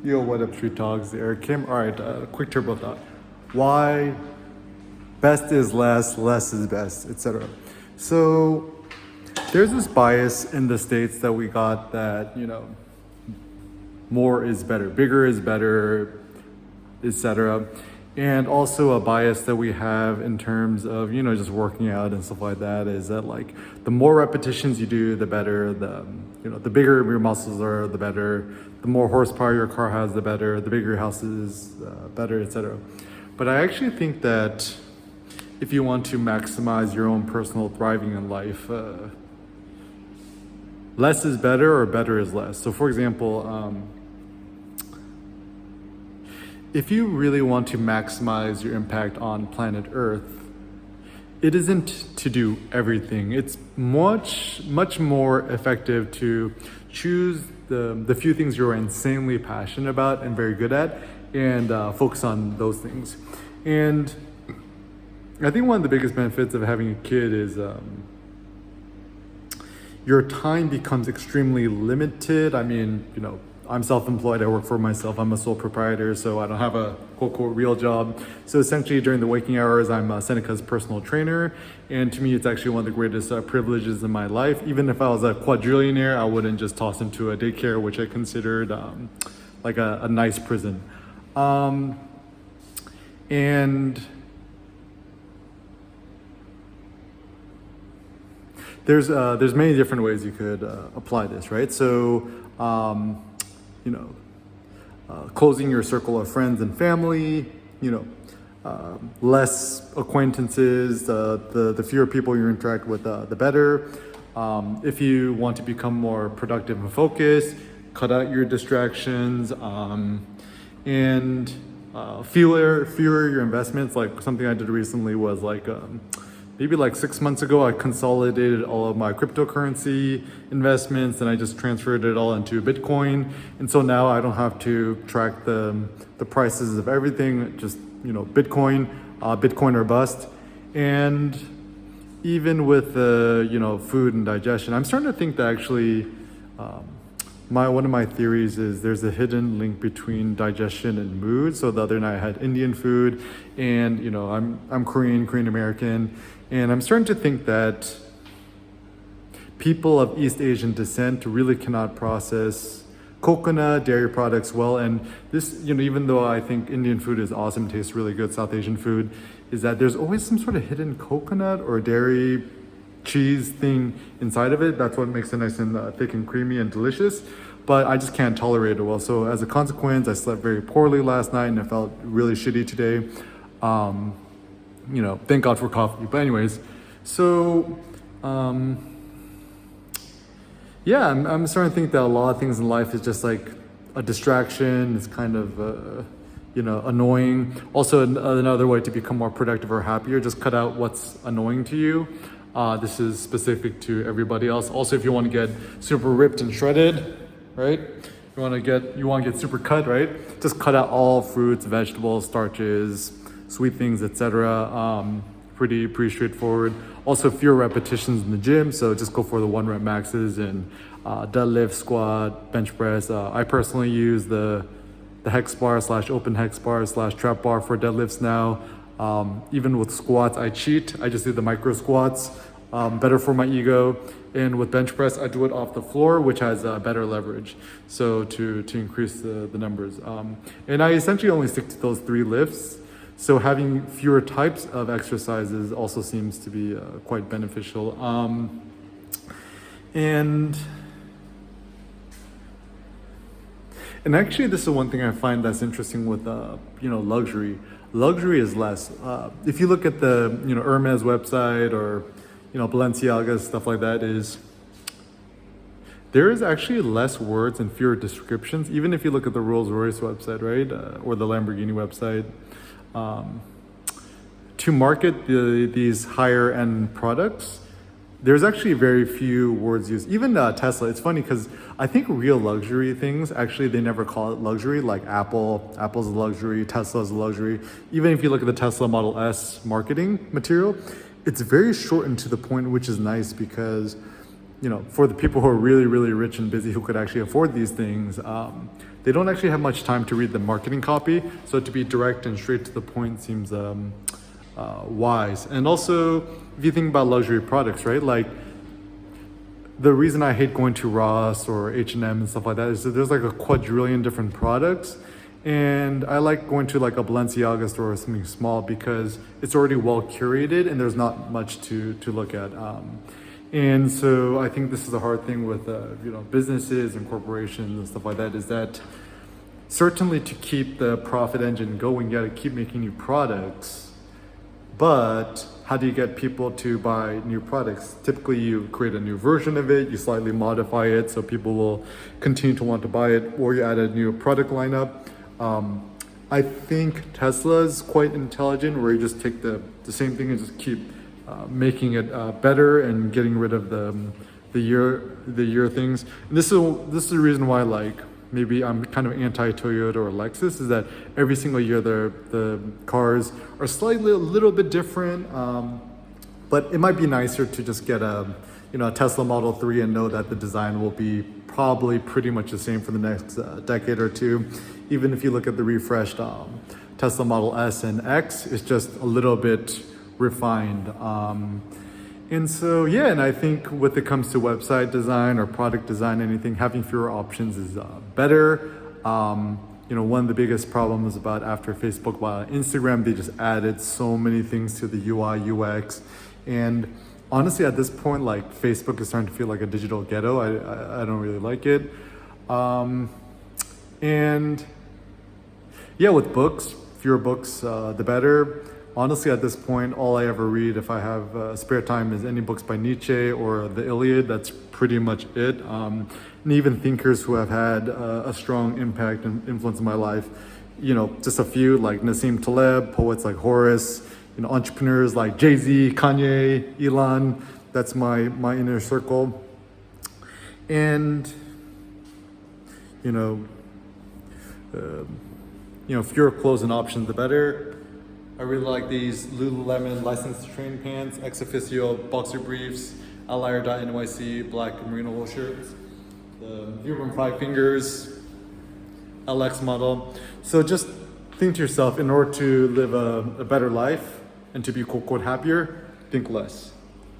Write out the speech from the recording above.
Yo, what up, Street Dogs? Eric Kim. All right, quick turbo thought. Why best is less is best, etc. So there's this bias in the States that we got that, more is better, bigger is better, etc. And also a bias that we have in terms of, just working out and stuff like that is that like the more repetitions you do, the better, the bigger your muscles are, the better, the more horsepower your car has, the better, the bigger your house is, better, etc. But I actually think that if you want to maximize your own personal thriving in life, less is better or better is less. So for example, if you really want to maximize your impact on planet Earth, it isn't to do everything. It's much more effective to choose the few things you're insanely passionate about and very good at, and focus on those things. And I think one of the biggest benefits of having a kid is your time becomes extremely limited. I mean, I'm self-employed, I work for myself, I'm a sole proprietor, so I don't have a quote real job. So essentially during the waking hours, I'm Seneca's personal trainer. And to me, it's actually one of the greatest privileges in my life. Even if I was a quadrillionaire, I wouldn't just toss him to a daycare, which I considered like a nice prison. And there's many different ways you could apply this, right? So, closing your circle of friends and family, less acquaintances, the fewer people you interact with, the better. If you want to become more productive and focused, cut out your distractions, and fewer your investments. Like something I did recently was maybe 6 months ago, I consolidated all of my cryptocurrency investments and I just transferred it all into Bitcoin. And so now I don't have to track the prices of everything, just, Bitcoin, Bitcoin or bust. And even with food and digestion, I'm starting to think that actually, one of my theories is there's a hidden link between digestion and mood. So the other night I had Indian food, and I'm Korean American, and I'm starting to think that people of East Asian descent really cannot process coconut, dairy products well. And this, even though I think Indian food is awesome, tastes really good, South Asian food, is that there's always some sort of hidden coconut or dairy cheese thing inside of it. That's what makes it nice and thick and creamy and delicious. But I just can't tolerate it well. So as a consequence, I slept very poorly last night and I felt really shitty today. Thank God for coffee. But anyways, so I'm starting to think that a lot of things in life is just like a distraction. It's kind of annoying. Also, another way to become more productive or happier, just cut out what's annoying to you. This is specific to everybody else. Also, if you want to get super ripped and shredded, right? You want to get super cut, right? Just cut out all fruits, vegetables, starches, sweet things, etc. Pretty straightforward. Also, fewer repetitions in the gym, so just go for the 1 rep maxes and deadlift, squat, bench press. I personally use the hex bar / open hex bar / trap bar for deadlifts now. Even with squats, I cheat. I just do the micro squats, better for my ego. And with bench press, I do it off the floor, which has better leverage. So to increase the numbers. And I essentially only stick to those 3 lifts. So having fewer types of exercises also seems to be quite beneficial. And actually, this is one thing I find that's interesting with luxury. Luxury is less. If you look at the Hermes website or Balenciaga, stuff like that, there is actually less words and fewer descriptions. Even if you look at the Rolls-Royce website, right, or the Lamborghini website, to market these higher end products, there's actually very few words used. Even Tesla, it's funny because I think real luxury things, actually they never call it luxury. Like Apple's a luxury, Tesla's a luxury. Even if you look at the Tesla Model S marketing material, it's very shortened to the point, which is nice because, for the people who are really, really rich and busy who could actually afford these things, they don't actually have much time to read the marketing copy. So to be direct and straight to the point seems wise. And also, if you think about luxury products, right? Like, the reason I hate going to Ross or H&M and stuff like that is that there's like a quadrillion different products. And I like going to like a Balenciaga store or something small because it's already well curated and there's not much to look at. And so I think this is a hard thing with businesses and corporations and stuff like that, is that certainly to keep the profit engine going, you got to keep making new products. But how do you get people to buy new products? Typically you create a new version of it, you slightly modify it so people will continue to want to buy it, or you add a new product lineup. I think Tesla is quite intelligent, where you just take the same thing and just keep making it better and getting rid of the year things. And this is the reason why, like, maybe I'm kind of anti-Toyota or Lexus, is that every single year the cars are slightly a little bit different, but it might be nicer to just get a Tesla Model 3 and know that the design will be probably pretty much the same for the next decade or two. Even if you look at the refreshed Tesla Model S and X, it's just a little bit refined. And so, yeah, and I think when it comes to website design or product design, anything, having fewer options is better. One of the biggest problems about after Facebook, while Instagram, they just added so many things to the UI, UX. And honestly, at this point, like, Facebook is starting to feel like a digital ghetto. I don't really like it. And yeah, with books, fewer books, the better. Honestly, at this point, all I ever read, if I have spare time, is any books by Nietzsche or the Iliad. That's pretty much it. And even thinkers who have had a strong impact and influence in my life, just a few, like Nassim Taleb, poets like Horace, entrepreneurs like Jay-Z, Kanye, Elon. That's my inner circle. And, fewer clothes and options, the better. I really like these Lululemon License to Train pants, ex officio boxer briefs, Outlier.nyc black merino wool shirts, the Vibram 5 Fingers LX model. So just think to yourself, in order to live a better life and to be quote, quote, happier, think less.